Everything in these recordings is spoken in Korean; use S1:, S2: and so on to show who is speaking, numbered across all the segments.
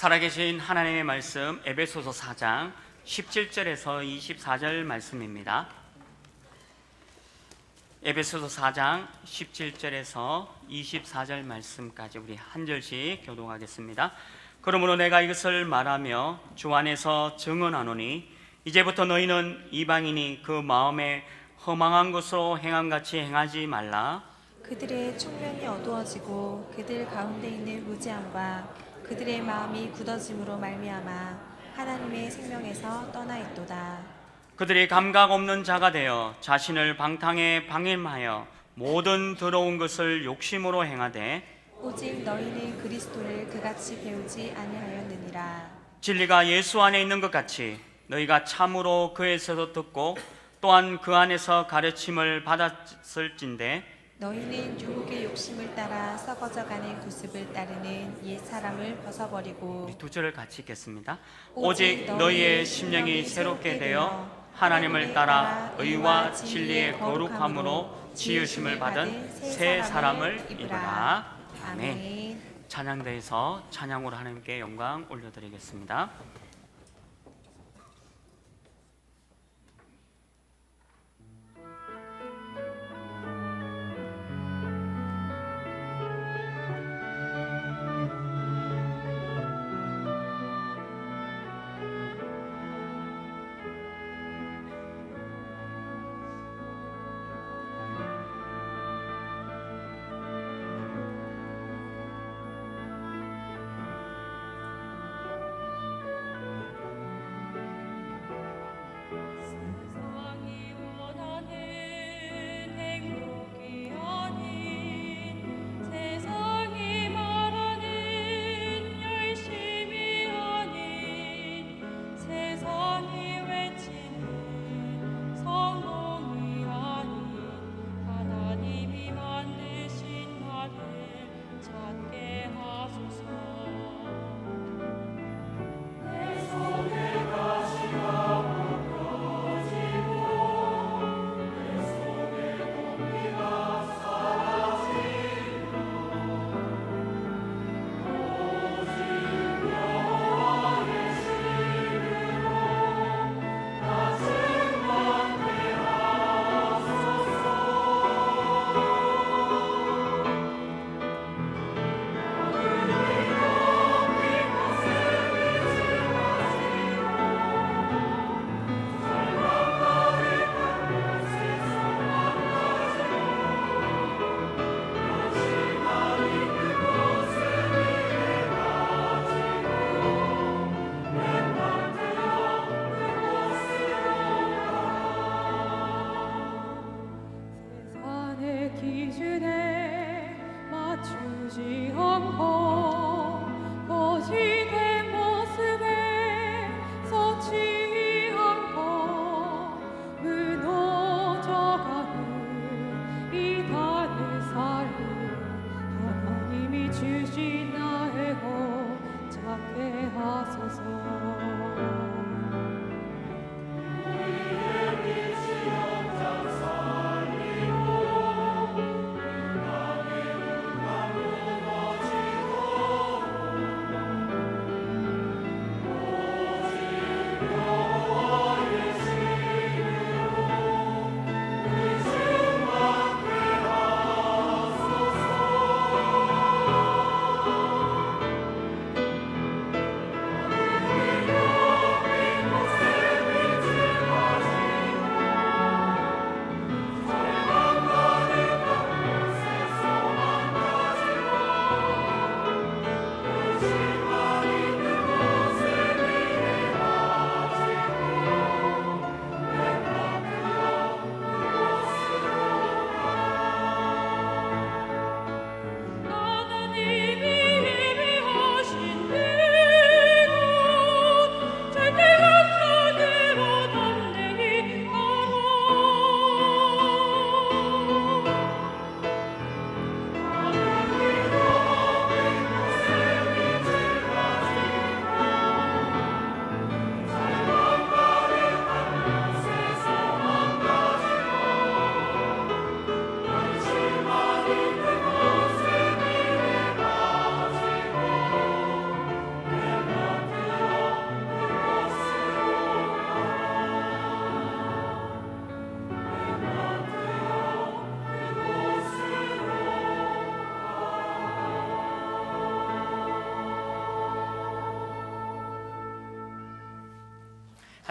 S1: 살아계신 하나님의 말씀 에베소서 4장 17절에서 24절 말씀입니다. 에베소서 4장 17절에서 24절 말씀까지 우리 한 절씩 교독하겠습니다. 그러므로 내가 이것을 말하며 주 안에서 증언하노니 이제부터 너희는 이방인이 그 마음에 허망한 것으로 행함같이 행하지 말라.
S2: 그들의 총명이 어두워지고 그들 가운데 있는 무지함과 그들의 마음이 굳어짐으로 말미암아 하나님의 생명에서 떠나 있도다.
S1: 그들이 감각 없는 자가 되어 자신을 방탕에 방임하여 모든 더러운 것을 욕심으로 행하되
S2: 오직 너희는 그리스도를 그같이 배우지 아니하였느니라.
S1: 진리가 예수 안에 있는 것 같이 너희가 참으로 그에서 듣고 또한 그 안에서 가르침을 받았을진데
S2: 너희는 유혹의 욕심을 따라 썩어져가는 구습을 따르는 옛 사람을 벗어버리고
S1: 두 절을 같이 읽겠습니다.
S2: 오직
S1: 오직 너희의 심령이 새롭게 되어 하나님을 따라 의와 진리의 거룩함으로 지으심을 받은 새 사람을 입으라. 아멘. 찬양대에서 찬양으로 하나님께 영광 올려드리겠습니다.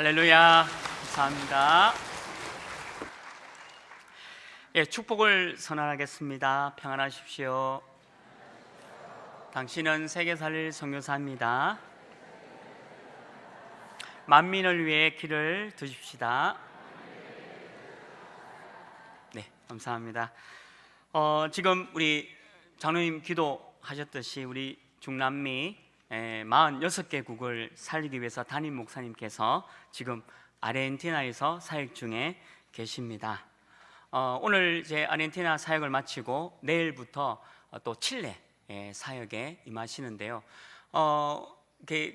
S1: 할렐루야. 감사합니다. 예, 축복을 선언하겠습니다. 평안하십시오. 당신은 세계 살릴 선교사입니다. 만민을 위해 길을 드십시다. 네, 감사합니다. 지금 우리 장로님 기도하셨듯이 우리 중남미 46개국을 살리기 위해서 담임 목사님께서 지금 아르헨티나에서 사역 중에 계십니다. 오늘 제 아르헨티나 사역을 마치고 내일부터 또 칠레 사역에 임하시는데요.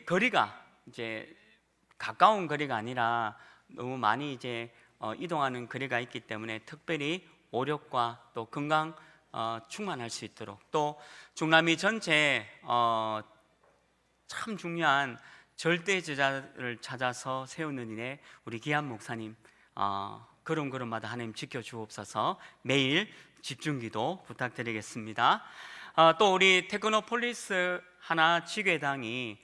S1: 거리가 이제 가까운 거리가 아니라 너무 많이 이제 이동하는 거리가 있기 때문에 특별히 오력과 또 건강 충만할 수 있도록, 또 중남미 전체에 참 중요한 절대 제자를 찾아서 세우는 일에 우리 기한 목사님 걸음걸음마다 하나님 지켜주옵소서. 매일 집중기도 부탁드리겠습니다. 또 우리 테크노폴리스 하나 지교회당이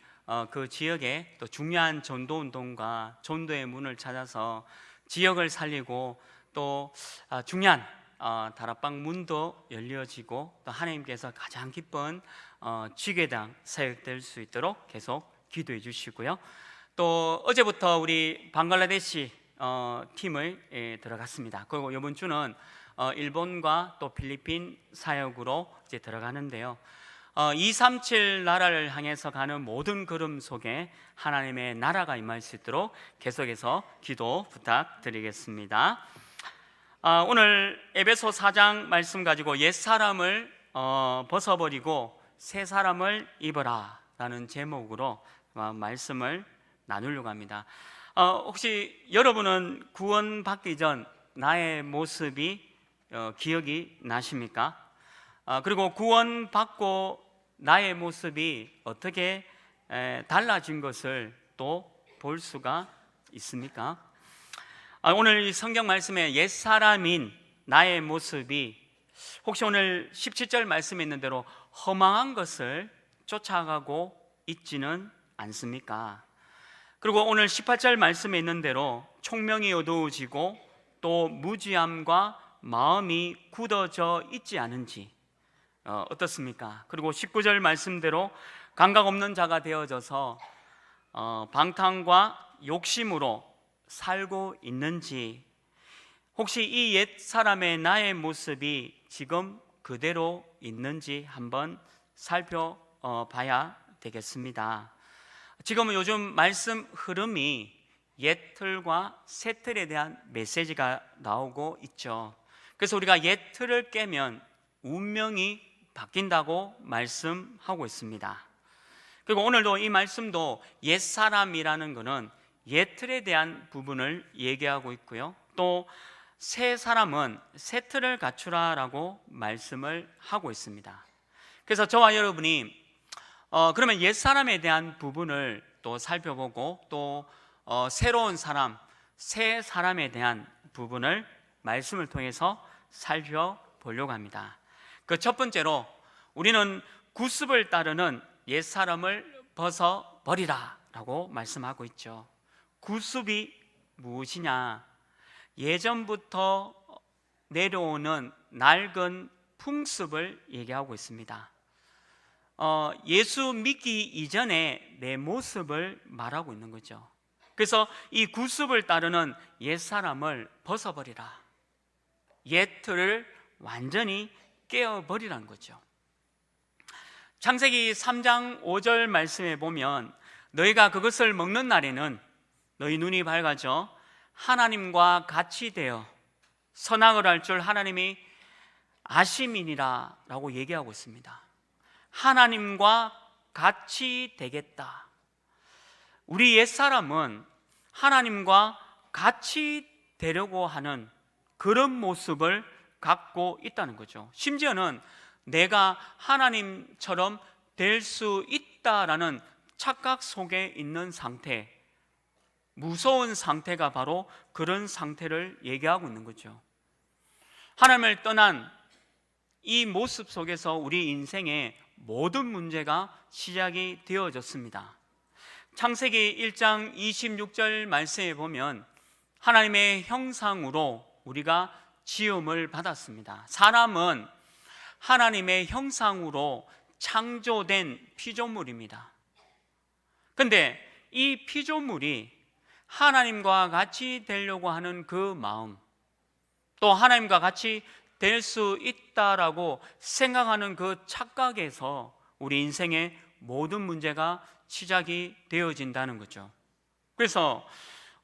S1: 그 지역에 또 중요한 전도운동과 전도의 문을 찾아서 지역을 살리고 또 중요한 다락방 문도 열려지고 또 하나님께서 가장 기쁜 지교회당 사역될 수 있도록 계속 기도해 주시고요. 또 어제부터 우리 방글라데시 팀을 들어갔습니다. 그리고 이번 주는 일본과 또 필리핀 사역으로 이제 들어가는데요. 237 나라를 향해서 가는 모든 걸음 속에 하나님의 나라가 임할 수 있도록 계속해서 기도 부탁드리겠습니다. 오늘 에베소 4장 말씀 가지고 옛사람을 벗어버리고 새 사람을 입어라 라는 제목으로 말씀을 나누려고 합니다. 혹시 여러분은 구원받기 전 나의 모습이 기억이 나십니까? 그리고 구원받고 나의 모습이 어떻게 달라진 것을 또 볼 수가 있습니까? 오늘 이 성경 말씀에 옛사람인 나의 모습이 혹시 오늘 17절 말씀에 있는 대로 허망한 것을 쫓아가고 있지는 않습니까? 그리고 오늘 18절 말씀에 있는 대로 총명이 어두워지고 또 무지함과 마음이 굳어져 있지 않은지 어떻습니까? 그리고 19절 말씀대로 감각 없는 자가 되어져서 방탕과 욕심으로 살고 있는지, 혹시 이 옛 사람의 나의 모습이 지금 그대로 있는지 한번 살펴봐야 되겠습니다. 지금은 요즘 말씀 흐름이 옛 틀과 새 틀에 대한 메시지가 나오고 있죠. 그래서 우리가 옛 틀을 깨면 운명이 바뀐다고 말씀하고 있습니다. 그리고 오늘도 이 말씀도 옛사람이라는 것은 옛 틀에 대한 부분을 얘기하고 있고요, 또 새 사람은 새 틀을 갖추라라고 말씀을 하고 있습니다. 그래서 저와 여러분이 그러면 옛 사람에 대한 부분을 또 살펴보고 또 새로운 사람, 새 사람에 대한 부분을 말씀을 통해서 살펴보려고 합니다. 그 첫 번째로 우리는 구습을 따르는 옛 사람을 벗어버리라 라고 말씀하고 있죠. 구습이 무엇이냐? 예전부터 내려오는 낡은 풍습을 얘기하고 있습니다. 예수 믿기 이전에 내 모습을 말하고 있는 거죠. 그래서 이 구습을 따르는 옛사람을 벗어버리라, 옛 틀을 완전히 깨어버리라는 거죠. 창세기 3장 5절 말씀에 보면 너희가 그것을 먹는 날에는 너희 눈이 밝아져 하나님과 같이 되어 선악을 알 줄 하나님이 아심이니라 라고 얘기하고 있습니다. 하나님과 같이 되겠다. 우리 옛사람은 하나님과 같이 되려고 하는 그런 모습을 갖고 있다는 거죠. 심지어는 내가 하나님처럼 될 수 있다라는 착각 속에 있는 상태, 무서운 상태가 바로 그런 상태를 얘기하고 있는 거죠. 하나님을 떠난 이 모습 속에서 우리 인생의 모든 문제가 시작이 되어졌습니다. 창세기 1장 26절 말씀에 보면 하나님의 형상으로 우리가 지음을 받았습니다. 사람은 하나님의 형상으로 창조된 피조물입니다. 그런데 이 피조물이 하나님과 같이 되려고 하는 그 마음, 또 하나님과 같이 될 수 있다라고 생각하는 그 착각에서 우리 인생의 모든 문제가 시작이 되어진다는 거죠. 그래서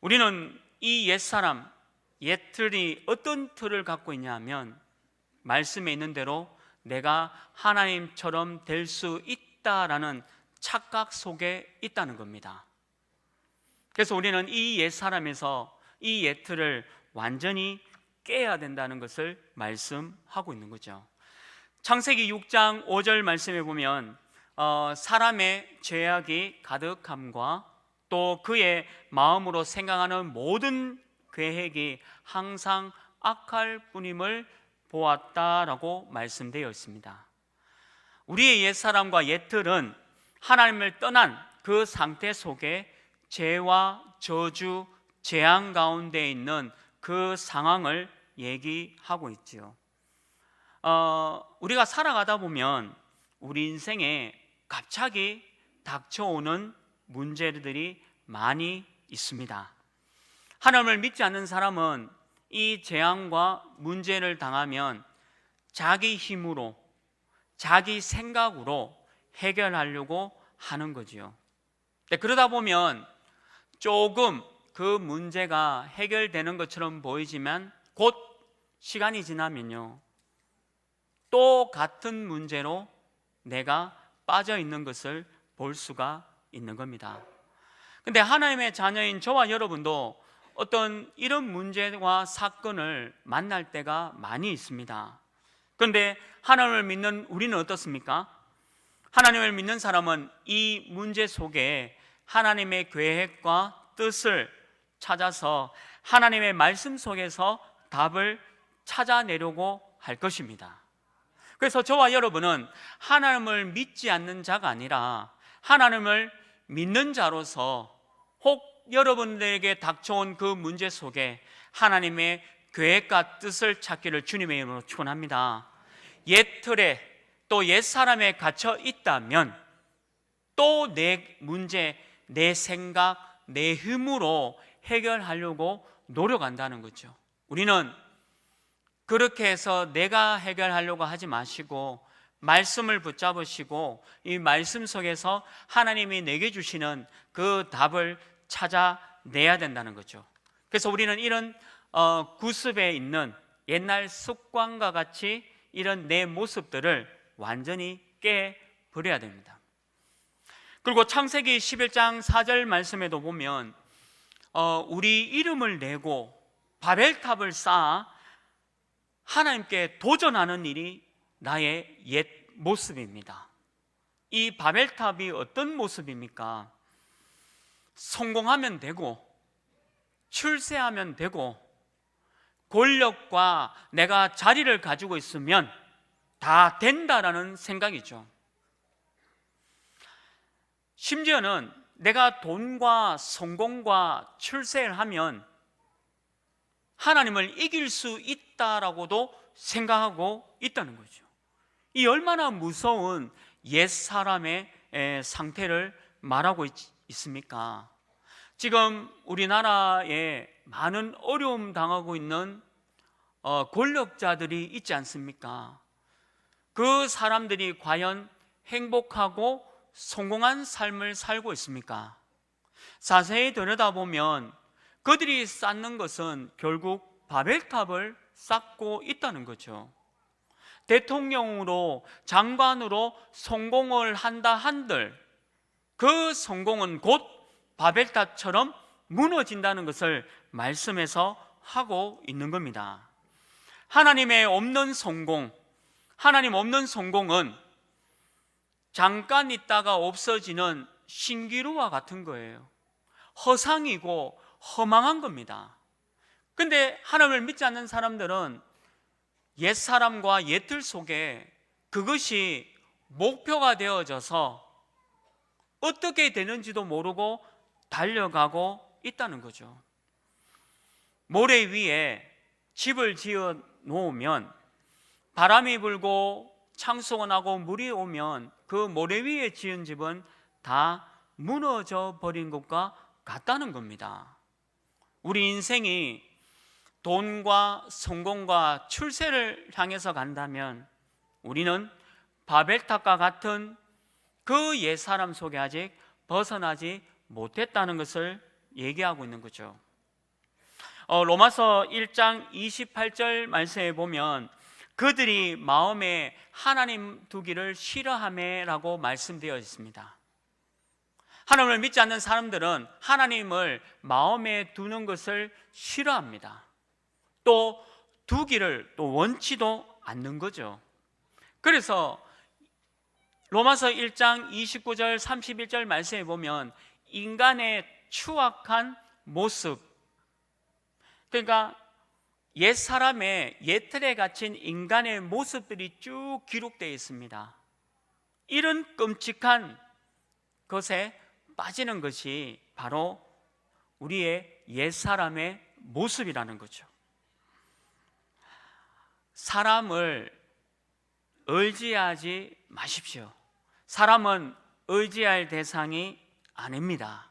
S1: 우리는 이 옛사람, 옛틀이 어떤 틀을 갖고 있냐 하면 말씀에 있는 대로 내가 하나님처럼 될 수 있다라는 착각 속에 있다는 겁니다. 그래서 우리는 이 옛사람에서 이 옛틀을 완전히 깨야 된다는 것을 말씀하고 있는 거죠. 창세기 6장 5절 말씀에 보면 사람의 죄악이 가득함과 또 그의 마음으로 생각하는 모든 계획이 항상 악할 뿐임을 보았다라고 말씀되어 있습니다. 우리의 옛사람과 옛틀은 하나님을 떠난 그 상태 속에 죄와 저주, 재앙 가운데 있는 그 상황을 얘기하고 있지요. 우리가 살아가다 보면 우리 인생에 갑자기 닥쳐오는 문제들이 많이 있습니다. 하나님을 믿지 않는 사람은 이 재앙과 문제를 당하면 자기 힘으로, 자기 생각으로 해결하려고 하는 거지요. 그러다 보면 조금 그 문제가 해결되는 것처럼 보이지만 곧 시간이 지나면요, 또 같은 문제로 내가 빠져 있는 것을 볼 수가 있는 겁니다. 근데 하나님의 자녀인 저와 여러분도 어떤 이런 문제와 사건을 만날 때가 많이 있습니다. 그런데 하나님을 믿는 우리는 어떻습니까? 하나님을 믿는 사람은 이 문제 속에 하나님의 계획과 뜻을 찾아서 하나님의 말씀 속에서 답을 찾아내려고 할 것입니다. 그래서 저와 여러분은 하나님을 믿지 않는 자가 아니라 하나님을 믿는 자로서 혹 여러분들에게 닥쳐온 그 문제 속에 하나님의 계획과 뜻을 찾기를 주님의 이름으로 축원합니다. 옛 틀에 또 옛 사람에 갇혀 있다면 또 내 문제, 내 생각, 내 힘으로 해결하려고 노력한다는 거죠. 우리는 그렇게 해서 내가 해결하려고 하지 마시고 말씀을 붙잡으시고 이 말씀 속에서 하나님이 내게 주시는 그 답을 찾아내야 된다는 거죠. 그래서 우리는 이런 구습에 있는 옛날 습관과 같이 이런 내 모습들을 완전히 깨버려야 됩니다. 그리고 창세기 11장 4절 말씀에도 보면 우리 이름을 내고 바벨탑을 쌓아 하나님께 도전하는 일이 나의 옛 모습입니다. 이 바벨탑이 어떤 모습입니까? 성공하면 되고 출세하면 되고 권력과 내가 자리를 가지고 있으면 다 된다라는 생각이죠. 심지어는 내가 돈과 성공과 출세를 하면 하나님을 이길 수 있다라고도 생각하고 있다는 거죠. 이 얼마나 무서운 옛사람의 상태를 말하고 있습니까? 지금 우리나라에 많은 어려움 당하고 있는 권력자들이 있지 않습니까? 그 사람들이 과연 행복하고 성공한 삶을 살고 있습니까? 자세히 들여다보면 그들이 쌓는 것은 결국 바벨탑을 쌓고 있다는 거죠. 대통령으로 장관으로 성공을 한다 한들 그 성공은 곧 바벨탑처럼 무너진다는 것을 말씀에서 하고 있는 겁니다. 하나님의 없는 성공, 하나님 없는 성공은 잠깐 있다가 없어지는 신기루와 같은 거예요. 허상이고 허망한 겁니다. 근데 하나님을 믿지 않는 사람들은 옛사람과 옛들 속에 그것이 목표가 되어져서 어떻게 되는지도 모르고 달려가고 있다는 거죠. 모래 위에 집을 지어 놓으면 바람이 불고 창수가 나고 물이 오면 그 모래 위에 지은 집은 다 무너져 버린 것과 같다는 겁니다. 우리 인생이 돈과 성공과 출세를 향해서 간다면 우리는 바벨탑과 같은 그 옛사람 속에 아직 벗어나지 못했다는 것을 얘기하고 있는 거죠. 로마서 1장 28절 말씀에 보면 그들이 마음에 하나님 두기를 싫어하매라고 말씀되어 있습니다. 하나님을 믿지 않는 사람들은 하나님을 마음에 두는 것을 싫어합니다. 또 두기를 또 원치도 않는 거죠. 그래서 로마서 1장 29절 31절 말씀에 보면 인간의 추악한 모습, 그러니까 옛사람의 옛틀에 갇힌 인간의 모습들이 쭉 기록되어 있습니다. 이런 끔찍한 것에 빠지는 것이 바로 우리의 옛사람의 모습이라는 거죠. 사람을 의지하지 마십시오. 사람은 의지할 대상이 아닙니다.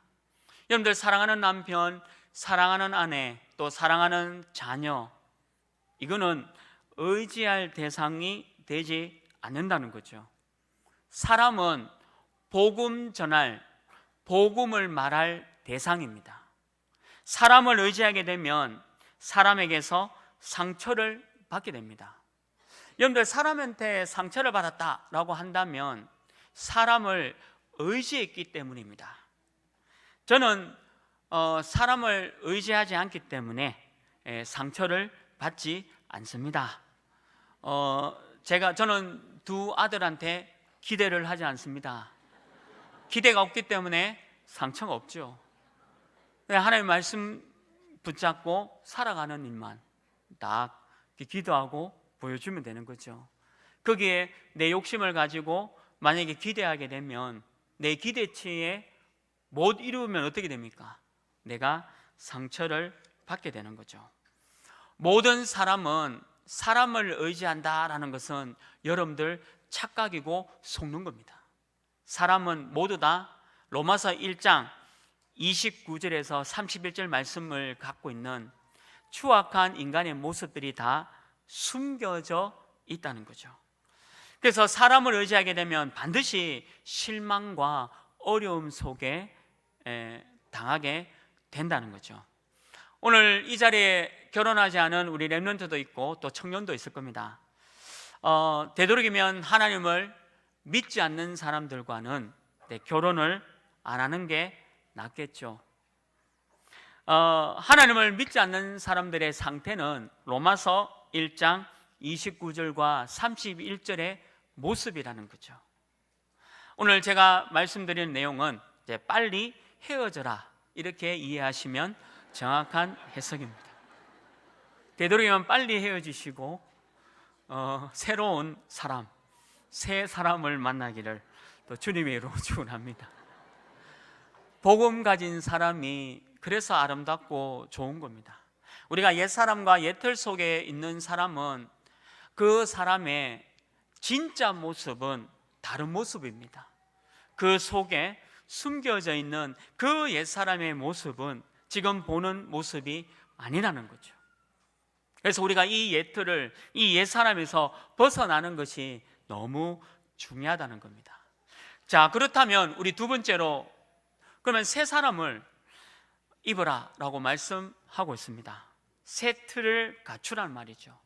S1: 여러분들 사랑하는 남편, 사랑하는 아내, 또 사랑하는 자녀, 이거는 의지할 대상이 되지 않는다는 거죠. 사람은 복음 전할, 복음을 말할 대상입니다. 사람을 의지하게 되면 사람에게서 상처를 받게 됩니다. 여러분들 사람한테 상처를 받았다라고 한다면 사람을 의지했기 때문입니다. 저는 사람을 의지하지 않기 때문에 상처를 받지 않습니다. 저는 두 아들한테 기대를 하지 않습니다. 기대가 없기 때문에 상처가 없죠. 하나님의 말씀 붙잡고 살아가는 일만 딱 기도하고 보여주면 되는 거죠. 거기에 내 욕심을 가지고 만약에 기대하게 되면 내 기대치에 못 이루면 어떻게 됩니까? 내가 상처를 받게 되는 거죠. 모든 사람은 사람을 의지한다라는 것은 여러분들 착각이고 속는 겁니다. 사람은 모두 다 로마서 1장 29절에서 31절 말씀을 갖고 있는 추악한 인간의 모습들이 다 숨겨져 있다는 거죠. 그래서 사람을 의지하게 되면 반드시 실망과 어려움 속에 당하게 된다는 거죠. 오늘 이 자리에 결혼하지 않은 우리 렘넌트도 있고 또 청년도 있을 겁니다. 되도록이면 하나님을 믿지 않는 사람들과는 결혼을 안 하는 게 낫겠죠. 하나님을 믿지 않는 사람들의 상태는 로마서 1장 29절과 31절의 모습이라는 거죠. 오늘 제가 말씀드리는 내용은 이제 빨리 헤어져라 이렇게 이해하시면 정확한 해석입니다. 되도록이면 빨리 헤어지시고 새로운 사람, 새 사람을 만나기를 또 주님의 이름으로 축원합니다. 복음 가진 사람이 그래서 아름답고 좋은 겁니다. 우리가 옛사람과 옛틀 속에 있는 사람은 그 사람의 진짜 모습은 다른 모습입니다. 그 속에 숨겨져 있는 그 옛사람의 모습은 지금 보는 모습이 아니라는 거죠. 그래서 우리가 이 옛틀을, 이 옛사람에서 벗어나는 것이 너무 중요하다는 겁니다. 자, 그렇다면 우리 두 번째로 그러면 새 사람을 입으라 라고 말씀하고 있습니다. 새 틀을 갖추라는 말이죠.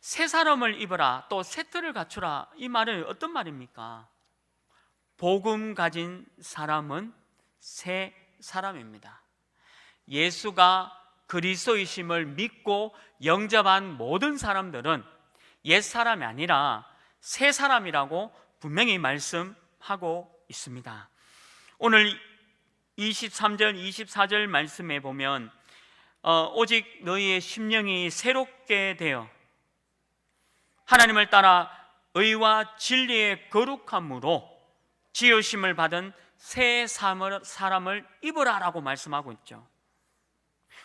S1: 새 사람을 입으라, 또 새 틀을 갖추라, 이 말은 어떤 말입니까? 복음 가진 사람은 새 사람입니다. 예수가 그리스도이심을 믿고 영접한 모든 사람들은 옛 사람이 아니라 새 사람이라고 분명히 말씀하고 있습니다. 오늘 23절, 24절 말씀에 보면 오직 너희의 심령이 새롭게 되어 하나님을 따라 의와 진리의 거룩함으로 지으심을 받은 새 사람을 입으라라고 말씀하고 있죠.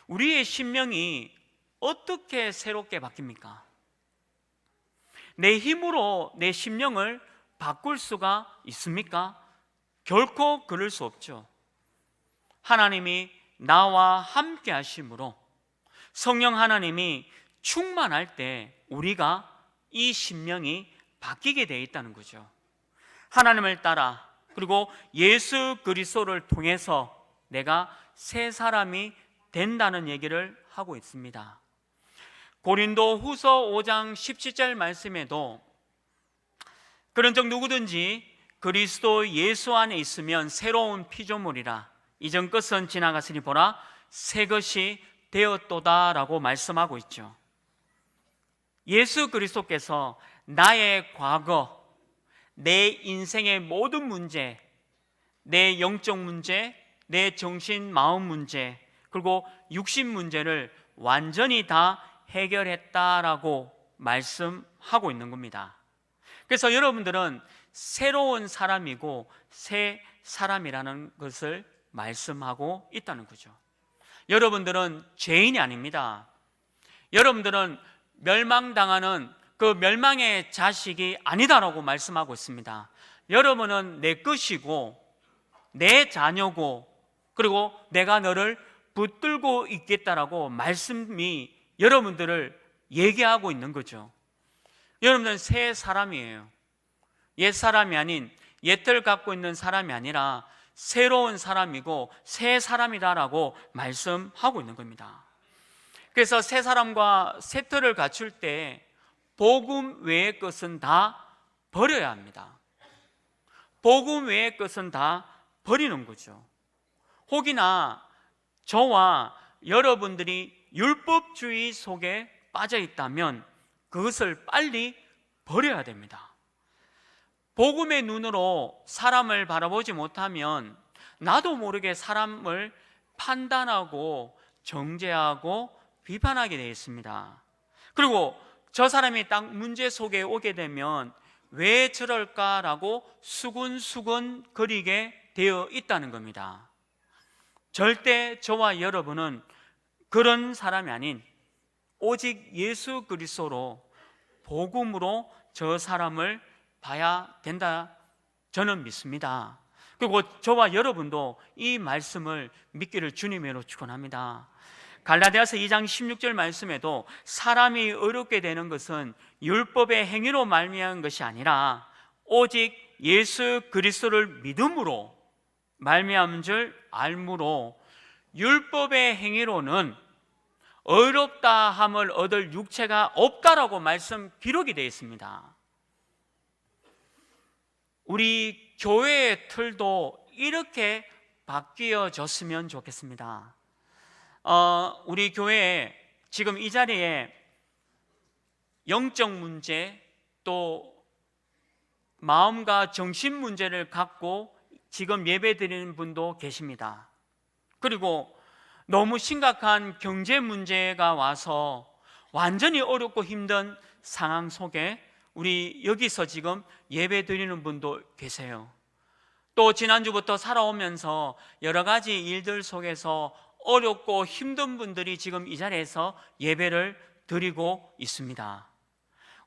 S1: 우리의 심령이 어떻게 새롭게 바뀝니까? 내 힘으로 내 심령을 바꿀 수가 있습니까? 결코 그럴 수 없죠. 하나님이 나와 함께 하심으로 성령 하나님이 충만할 때 우리가 이 심령이 바뀌게 되어 있다는 거죠. 하나님을 따라 그리고 예수 그리스도를 통해서 내가 새 사람이 된다는 얘기를 하고 있습니다. 고린도 후서 5장 17절 말씀에도 그런즉 누구든지 그리스도 예수 안에 있으면 새로운 피조물이라 이전 것은 지나갔으니 보라 새 것이 되었도다라고 말씀하고 있죠. 예수 그리스도께서 나의 과거, 내 인생의 모든 문제, 내 영적 문제, 내 정신 마음 문제, 그리고 육신 문제를 완전히 다 해결했다라고 말씀하고 있는 겁니다. 그래서 여러분들은 새로운 사람이고 새 사람이라는 것을 말씀하고 있다는 거죠. 여러분들은 죄인이 아닙니다. 여러분들은 멸망당하는 그 멸망의 자식이 아니다라고 말씀하고 있습니다. 여러분은 내 것이고 내 자녀고 그리고 내가 너를 붙들고 있겠다라고 말씀이 여러분들을 얘기하고 있는 거죠. 여러분들은 새 사람이에요. 옛 사람이 아닌 옛을 갖고 있는 사람이 아니라 새로운 사람이고 새 사람이다라고 말씀하고 있는 겁니다. 그래서 새 사람과 새 틀을 갖출 때 복음 외의 것은 다 버려야 합니다. 복음 외의 것은 다 버리는 거죠. 혹이나 저와 여러분들이 율법주의 속에 빠져 있다면 그것을 빨리 버려야 됩니다. 복음의 눈으로 사람을 바라보지 못하면 나도 모르게 사람을 판단하고 정죄하고 비판하게 되어 있습니다. 그리고 저 사람이 딱 문제 속에 오게 되면 왜 저럴까라고 수근수근 거리게 되어 있다는 겁니다. 절대 저와 여러분은 그런 사람이 아닌 오직 예수 그리스도로 복음으로 저 사람을 봐야 된다 저는 믿습니다. 그리고 저와 여러분도 이 말씀을 믿기를 주님으로 축원합니다. 갈라디아서 2장 16절 말씀에도 사람이 의롭게 되는 것은 율법의 행위로 말미암은 것이 아니라 오직 예수 그리스도를 믿음으로 말미암은 줄 알므로 율법의 행위로는 의롭다 함을 얻을 육체가 없다라고 말씀 기록이 되어 있습니다. 우리 교회의 틀도 이렇게 바뀌어졌으면 좋겠습니다. 우리 교회에 지금 이 자리에 영적 문제 또 마음과 정신 문제를 갖고 지금 예배 드리는 분도 계십니다. 그리고 너무 심각한 경제 문제가 와서 완전히 어렵고 힘든 상황 속에 우리 여기서 지금 예배 드리는 분도 계세요. 또 지난주부터 살아오면서 여러 가지 일들 속에서 어렵고 힘든 분들이 지금 이 자리에서 예배를 드리고 있습니다.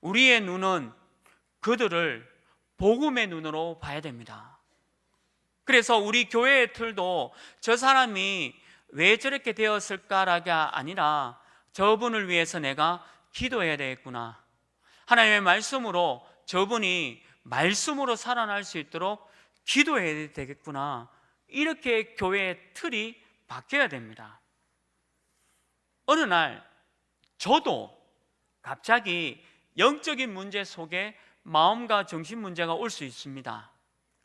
S1: 우리의 눈은 그들을 복음의 눈으로 봐야 됩니다. 그래서 우리 교회의 틀도 저 사람이 왜 저렇게 되었을까가 아니라 저분을 위해서 내가 기도해야 되겠구나. 하나님의 말씀으로 저분이 말씀으로 살아날 수 있도록 기도해야 되겠구나. 이렇게 교회의 틀이 바뀌어야 됩니다. 어느 날 저도 갑자기 영적인 문제 속에 마음과 정신 문제가 올 수 있습니다.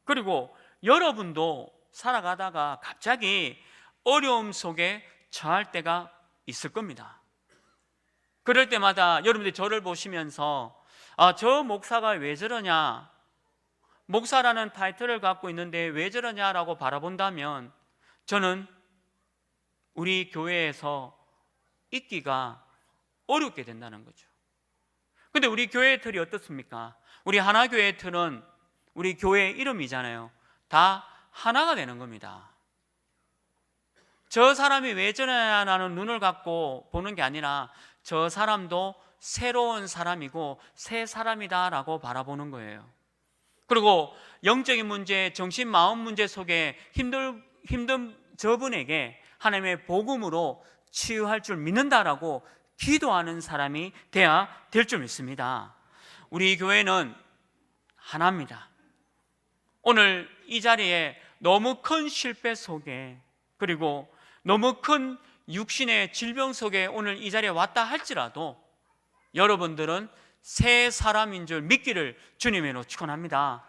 S1: 그리고 여러분도 살아가다가 갑자기 어려움 속에 처할 때가 있을 겁니다. 그럴 때마다 여러분들이 저를 보시면서 저 목사가 왜 저러냐, 목사라는 타이틀을 갖고 있는데 왜 저러냐라고 바라본다면 저는 우리 교회에서 있기가 어렵게 된다는 거죠. 근데 우리 교회의 틀이 어떻습니까? 우리 하나교회의 틀은 우리 교회의 이름이잖아요. 다 하나가 되는 겁니다. 저 사람이 왜 저러냐는 눈을 갖고 보는 게 아니라 저 사람도 새로운 사람이고 새 사람이다라고 바라보는 거예요. 그리고 영적인 문제, 정신 마음 문제 속에 힘든 저분에게 하나님의 복음으로 치유할 줄 믿는다라고 기도하는 사람이 돼야 될 줄 믿습니다. 우리 교회는 하나입니다. 오늘 이 자리에 너무 큰 실패 속에, 그리고 너무 큰 육신의 질병 속에 오늘 이 자리에 왔다 할지라도 여러분들은 새 사람인 줄 믿기를 주님으로 축원합니다.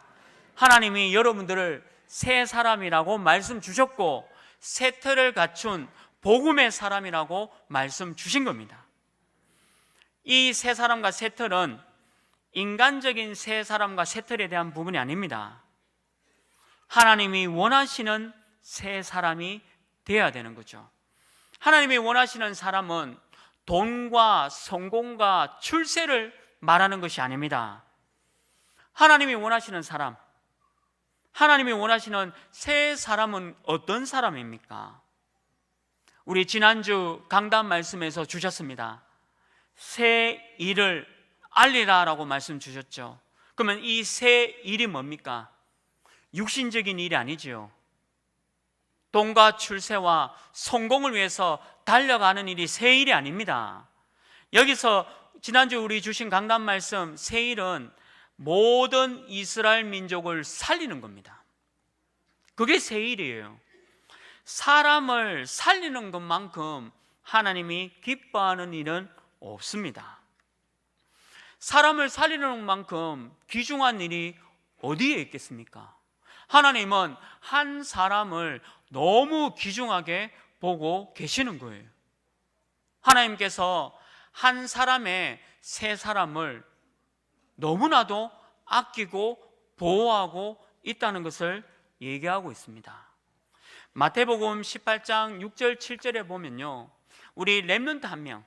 S1: 하나님이 여러분들을 새 사람이라고 말씀 주셨고 새 틀을 갖춘 복음의 사람이라고 말씀 주신 겁니다. 이 새 사람과 새 틀은 인간적인 새 사람과 새 틀에 대한 부분이 아닙니다. 하나님이 원하시는 새 사람이 되어야 되는 거죠. 하나님이 원하시는 사람은 돈과 성공과 출세를 말하는 것이 아닙니다. 하나님이 원하시는 사람, 하나님이 원하시는 새 사람은 어떤 사람입니까? 우리 지난주 강단 말씀에서 주셨습니다. 새 일을 알리라라고 말씀 주셨죠. 그러면 이 새 일이 뭡니까? 육신적인 일이 아니지요. 돈과 출세와 성공을 위해서 달려가는 일이 새 일이 아닙니다. 여기서 지난주 우리 주신 강단 말씀, 새 일은 모든 이스라엘 민족을 살리는 겁니다. 그게 새 일이에요. 사람을 살리는 것만큼 하나님이 기뻐하는 일은 없습니다. 사람을 살리는 만큼 귀중한 일이 어디에 있겠습니까? 하나님은 한 사람을 너무 귀중하게 보고 계시는 거예요. 하나님께서 한 사람의 세 사람을 너무나도 아끼고 보호하고 있다는 것을 얘기하고 있습니다. 마태복음 18장 6절 7절에 보면요, 우리 렘넌트 한 명,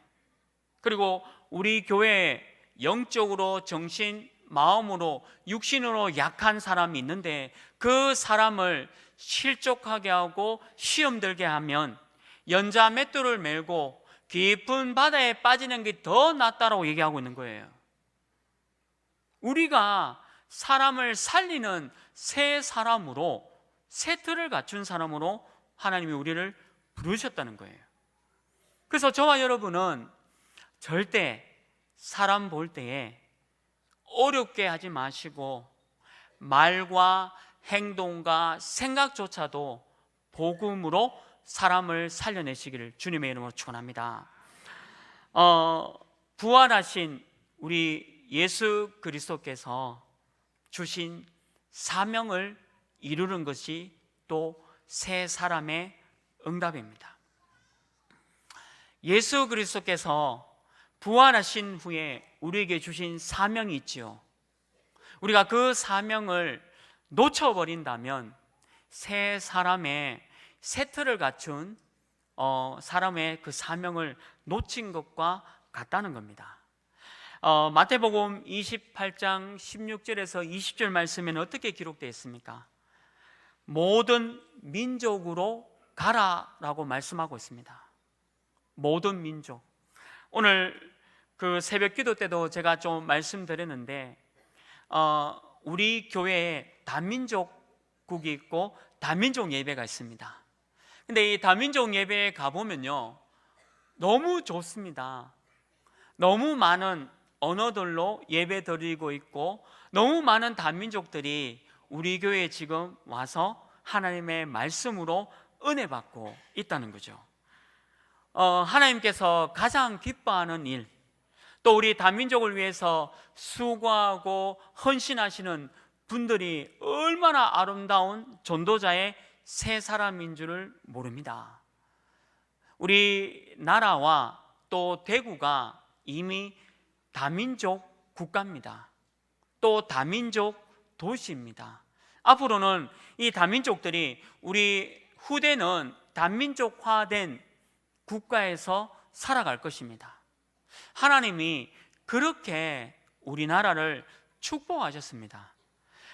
S1: 그리고 우리 교회에 영적으로 정신, 마음으로, 육신으로 약한 사람이 있는데 그 사람을 실족하게 하고 시험 들게 하면 연자 맷돌을 메고 깊은 바다에 빠지는 게 더 낫다라고 얘기하고 있는 거예요. 우리가 사람을 살리는 새 사람으로, 새 틀을 갖춘 사람으로 하나님이 우리를 부르셨다는 거예요. 그래서 저와 여러분은 절대 사람 볼 때에 어렵게 하지 마시고 말과 행동과 생각조차도 복음으로 사람을 살려내시기를 주님의 이름으로 축원합니다. 부활하신 우리 예수 그리스도께서 주신 사명을 이루는 것이 또 새 사람의 응답입니다. 예수 그리스도께서 부활하신 후에 우리에게 주신 사명이 있지요. 우리가 그 사명을 놓쳐버린다면 새 사람의 새 틀을 갖춘 사람의 그 사명을 놓친 것과 같다는 겁니다. 마태복음 28장 16절에서 20절 말씀에는 어떻게 기록되어 있습니까? 모든 민족으로 가라라고 말씀하고 있습니다. 모든 민족. 오늘 그 새벽 기도 때도 제가 좀 말씀드렸는데 우리 교회에 다민족국이 있고 다민족 예배가 있습니다. 근데 이 다민족 예배에 가보면요, 너무 좋습니다. 너무 많은 언어들로 예배 드리고 있고 너무 많은 다민족들이 우리 교회에 지금 와서 하나님의 말씀으로 은혜 받고 있다는 거죠. 하나님께서 가장 기뻐하는 일, 또 우리 다민족을 위해서 수고하고 헌신하시는 분들이 얼마나 아름다운 전도자의 새 사람인 줄을 모릅니다. 우리 나라와 또 대구가 이미 다민족 국가입니다. 또 다민족 도시입니다. 앞으로는 이 다민족들이, 우리 후대는 다민족화된 국가에서 살아갈 것입니다. 하나님이 그렇게 우리나라를 축복하셨습니다.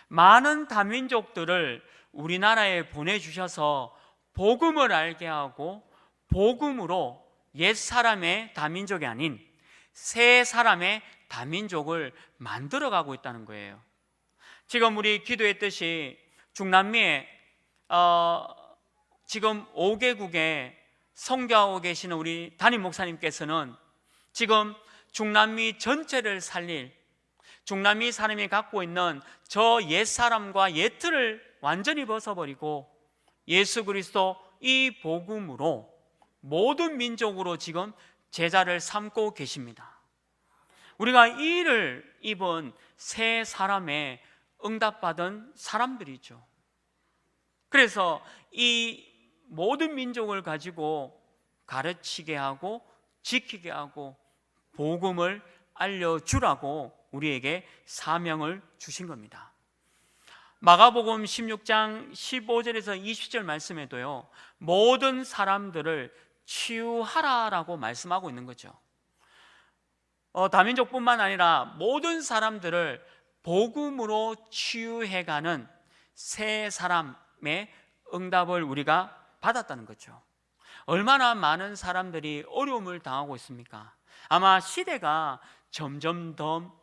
S1: 많은 다민족들을 우리나라에 보내주셔서 복음을 알게 하고 복음으로 옛사람의 다민족이 아닌 새 사람의 다민족을 만들어가고 있다는 거예요. 지금 우리 기도했듯이 중남미에 지금 5개국에 선교하고 계시는 우리 담임 목사님께서는 지금 중남미 전체를 살릴, 중남미 사람이 갖고 있는 저 옛사람과 옛 틀을 완전히 벗어버리고 예수 그리스도 이 복음으로 모든 민족으로 지금 제자를 삼고 계십니다. 우리가 이 일을 입은 새 사람의 응답받은 사람들이죠. 그래서 이 모든 민족을 가지고 가르치게 하고 지키게 하고 복음을 알려주라고 우리에게 사명을 주신 겁니다. 마가복음 16장 15절에서 20절 말씀에도요, 모든 사람들을 치유하라라고 말씀하고 있는 거죠. 다민족뿐만 아니라 모든 사람들을 복음으로 치유해가는 새 사람의 응답을 우리가 받았다는 거죠. 얼마나 많은 사람들이 어려움을 당하고 있습니까? 아마 시대가 점점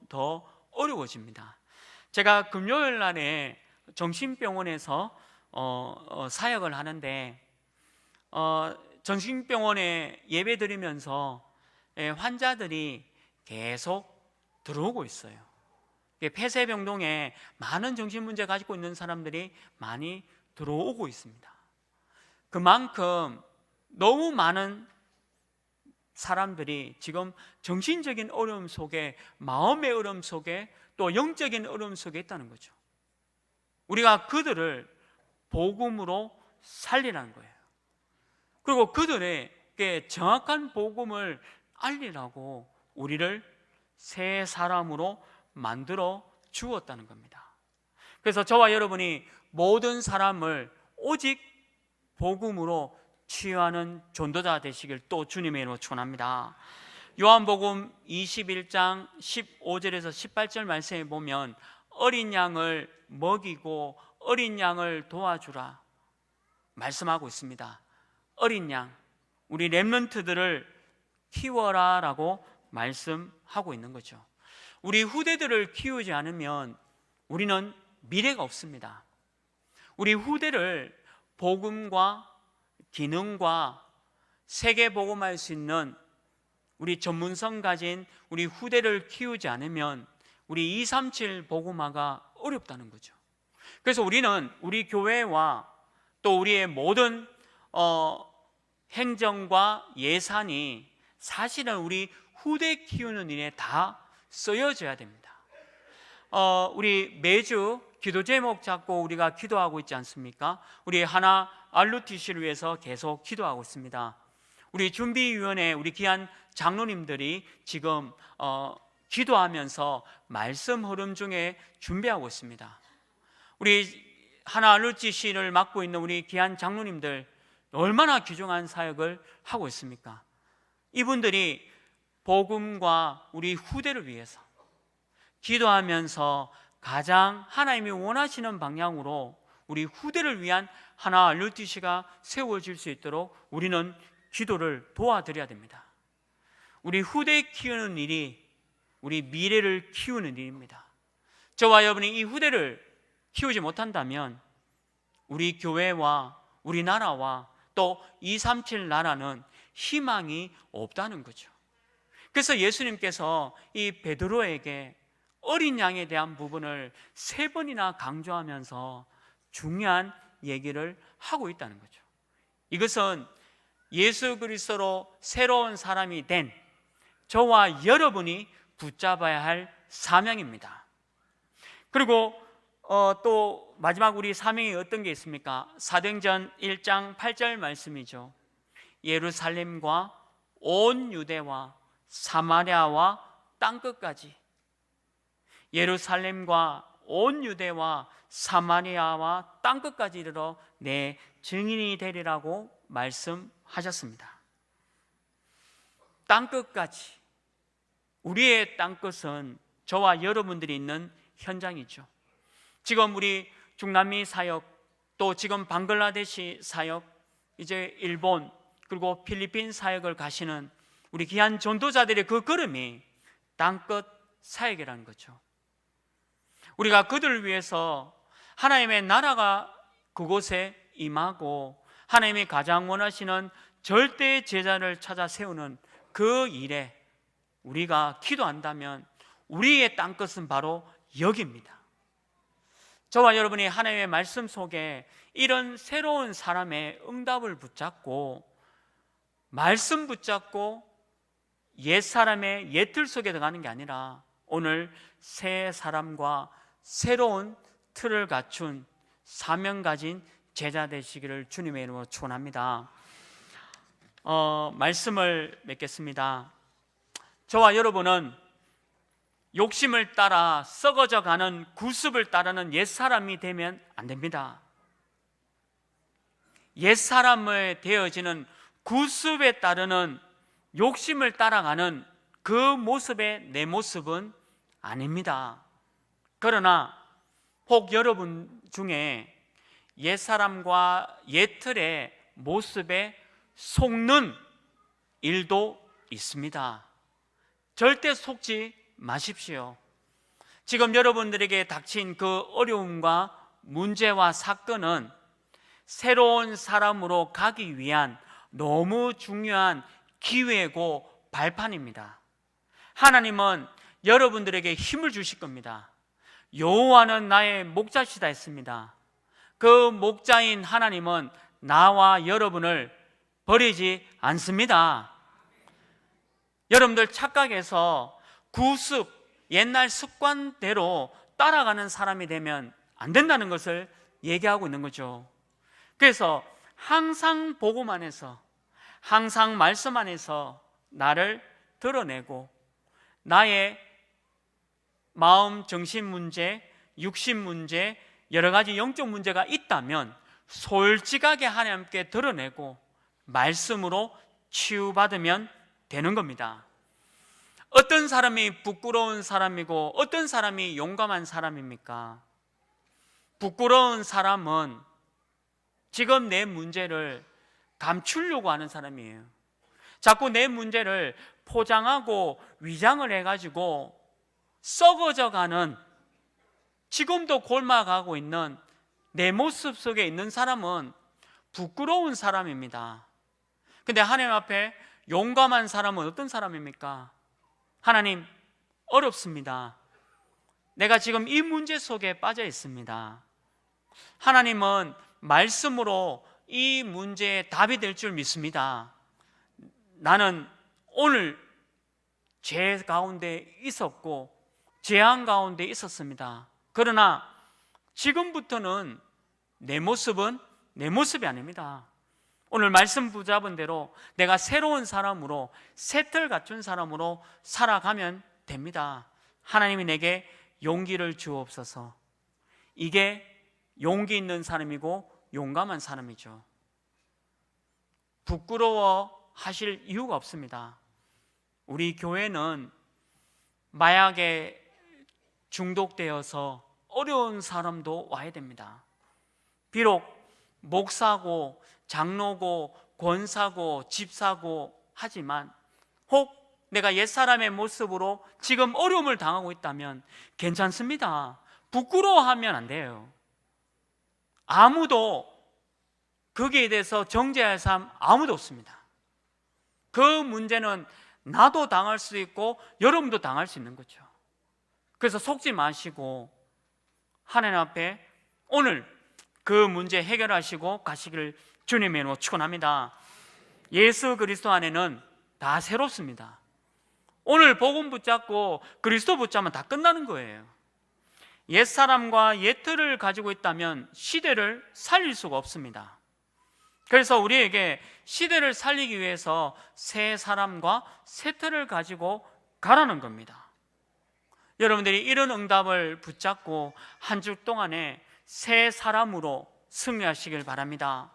S1: 더 어려워집니다. 제가 금요일 날에 정신병원에서 사역을 하는데 정신병원에 예배 드리면서 환자들이 계속 들어오고 있어요. 폐쇄병동에 많은 정신문제 가지고 있는 사람들이 많이 들어오고 있습니다. 그만큼 너무 많은 사람들이 지금 정신적인 어려움 속에, 마음의 어려움 속에, 또 영적인 어려움 속에 있다는 거죠. 우리가 그들을 복음으로 살리라는 거예요. 그리고 그들에게 정확한 복음을 알리라고 우리를 새 사람으로 만들어 주었다는 겁니다. 그래서 저와 여러분이 모든 사람을 오직 복음으로 치유하는 전도자 되시길 또 주님의 이름으로 축원합니다. 요한복음 21장 15절에서 18절 말씀에 보면 어린 양을 먹이고 어린 양을 도와주라 말씀하고 있습니다. 어린 양, 우리 렘넌트들을 키워라 라고 말씀하고 있는 거죠. 우리 후대들을 키우지 않으면 우리는 미래가 없습니다. 우리 후대를 복음과 기능과 세계 복음할 수 있는 우리 전문성 가진 우리 후대를 키우지 않으면 우리 237 복음화가 어렵다는 거죠. 그래서 우리는 우리 교회와 또 우리의 모든 행정과 예산이 사실은 우리 후대 키우는 일에 다 쓰여져야 됩니다. 우리 매주 기도 제목 잡고 우리가 기도하고 있지 않습니까? 우리 하나 RUTC를 위해서 계속 기도하고 있습니다. 우리 준비위원회 우리 귀한 장로님들이 지금 기도하면서 말씀 흐름 중에 준비하고 있습니다. 우리 하나 RUTC를 맡고 있는 우리 귀한 장로님들 얼마나 귀중한 사역을 하고 있습니까? 이분들이 복음과 우리 후대를 위해서 기도하면서 가장 하나님이 원하시는 방향으로 우리 후대를 위한 하나 RUTC가 세워질 수 있도록 우리는 기도를 도와드려야 됩니다. 우리 후대 키우는 일이 우리 미래를 키우는 일입니다. 저와 여러분이 이 후대를 키우지 못한다면 우리 교회와 우리나라와 또 237 나라는 희망이 없다는 거죠. 그래서 예수님께서 이 베드로에게 어린 양에 대한 부분을 3번이나 강조하면서 중요한 얘기를 하고 있다는 거죠. 이것은 예수 그리스도로 새로운 사람이 된 저와 여러분이 붙잡아야 할 사명입니다. 그리고 또 마지막 우리 사명이 어떤 게 있습니까? 사도행전 1장 8절 말씀이죠. 예루살렘과 온 유대와 사마리아와 땅끝까지, 예루살렘과 온 유대와 사마리아와 땅끝까지 이르러 내 증인이 되리라고 말씀하셨습니다. 땅끝까지, 우리의 땅끝은 저와 여러분들이 있는 현장이죠. 지금 우리 중남미 사역 또 지금 방글라데시 사역, 이제 일본 그리고 필리핀 사역을 가시는 우리 귀한 전도자들의 그 걸음이 땅끝 사역이라는 거죠. 우리가 그들을 위해서 하나님의 나라가 그곳에 임하고 하나님이 가장 원하시는 절대 제자를 찾아 세우는 그 일에 우리가 기도한다면 우리의 땅끝은 바로 여기입니다. 저와 여러분이 하나님의 말씀 속에 이런 새로운 사람의 응답을 붙잡고 말씀 붙잡고 옛사람의 옛틀 속에 들어가는 게 아니라 오늘 새 사람과 새로운 틀을 갖춘 사명 가진 제자 되시기를 주님의 이름으로 축원합니다. 말씀을 맺겠습니다. 저와 여러분은 욕심을 따라 썩어져 가는 구습을 따르는 옛사람이 되면 안 됩니다. 옛사람에 되어지는 구습에 따르는 욕심을 따라가는 그 모습의 내 모습은 아닙니다. 그러나 혹 여러분 중에 옛사람과 옛틀의 모습에 속는 일도 있습니다. 절대 속지 마십시오. 지금 여러분들에게 닥친 그 어려움과 문제와 사건은 새로운 사람으로 가기 위한 너무 중요한 기회고 발판입니다. 하나님은 여러분들에게 힘을 주실 겁니다. 여호와는 나의 목자시다 했습니다. 그 목자인 하나님은 나와 여러분을 버리지 않습니다. 여러분들 착각해서 구습, 옛날 습관대로 따라가는 사람이 되면 안 된다는 것을 얘기하고 있는 거죠. 그래서 항상 복음 안에서, 항상 말씀 안에서 나를 드러내고 나의 마음, 정신 문제, 육신 문제, 여러 가지 영적 문제가 있다면 솔직하게 하나님께 드러내고 말씀으로 치유받으면 되는 겁니다. 어떤 사람이 부끄러운 사람이고 어떤 사람이 용감한 사람입니까? 부끄러운 사람은 지금 내 문제를 감추려고 하는 사람이에요. 자꾸 내 문제를 포장하고 위장을 해가지고 썩어져가는, 지금도 골마가고 있는 내 모습 속에 있는 사람은 부끄러운 사람입니다. 근데 하나님 앞에 용감한 사람은 어떤 사람입니까? 하나님, 어렵습니다. 내가 지금 이 문제 속에 빠져 있습니다. 하나님은 말씀으로 이 문제에 답이 될 줄 믿습니다. 나는 오늘 죄 가운데 있었고 재앙 가운데 있었습니다. 그러나 지금부터는 내 모습은 내 모습이 아닙니다. 오늘 말씀 붙잡은 대로 내가 새로운 사람으로, 새틀 갖춘 사람으로 살아가면 됩니다. 하나님이 내게 용기를 주옵소서. 이게 용기 있는 사람이고 용감한 사람이죠. 부끄러워 하실 이유가 없습니다. 우리 교회는 마약에 중독되어서 어려운 사람도 와야 됩니다. 비록 목사고 장로고 권사고 집사고 하지만 혹 내가 옛사람의 모습으로 지금 어려움을 당하고 있다면 괜찮습니다. 부끄러워하면 안 돼요. 아무도 거기에 대해서 정죄할 사람 아무도 없습니다. 그 문제는 나도 당할 수 있고 여러분도 당할 수 있는 거죠. 그래서 속지 마시고 하나님 앞에 오늘 그 문제 해결하시고 가시기를 주님의 이름으로 축원합니다. 예수 그리스도 안에는 다 새롭습니다. 오늘 복음 붙잡고 그리스도 붙잡으면 다 끝나는 거예요. 옛사람과 옛틀을 가지고 있다면 시대를 살릴 수가 없습니다. 그래서 우리에게 시대를 살리기 위해서 새 사람과 새 틀을 가지고 가라는 겁니다. 여러분들이 이런 응답을 붙잡고 한 주 동안에 새 사람으로 승리하시길 바랍니다.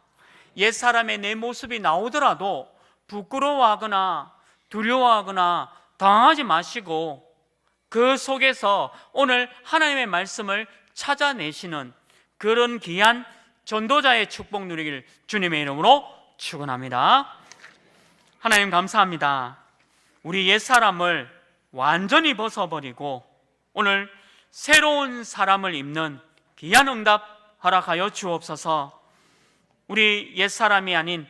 S1: 옛사람의 내 모습이 나오더라도 부끄러워하거나 두려워하거나 당하지 마시고 그 속에서 오늘 하나님의 말씀을 찾아내시는 그런 귀한 전도자의 축복 누리길 주님의 이름으로 축원합니다. 하나님 감사합니다. 우리 옛사람을 완전히 벗어버리고 오늘 새로운 사람을 입는 귀한 응답 허락하여 주옵소서. 우리 옛사람이 아닌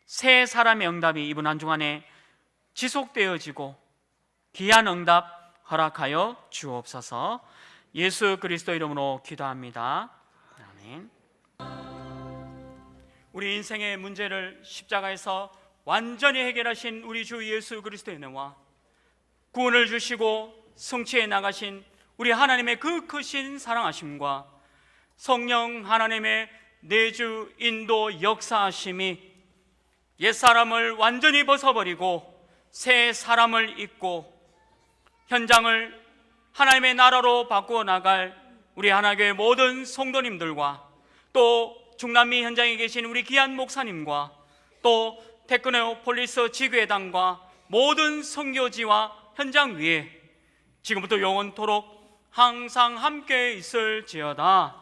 S1: 새 사람의 응답이 이번 한 주간에 지속되어지고 귀한 응답 허락하여 주옵소서. 예수 그리스도 이름으로 기도합니다. 아멘. 우리 인생의 문제를 십자가에서 완전히 해결하신 우리 주 예수 그리스도의 은혜와 구원을 주시고 성취해 나가신 우리 하나님의 그 크신 사랑하심과 성령 하나님의 내주 인도 역사하심이 옛사람을 완전히 벗어버리고 새 사람을 입고 현장을 하나님의 나라로 바꾸어 나갈 우리 하나교회 모든 성도님들과 또 중남미 현장에 계신 우리 귀한 목사님과 또 테크노폴리스 지교회당과 모든 선교지와 현장 위에 지금부터 영원토록 항상 함께 있을지어다.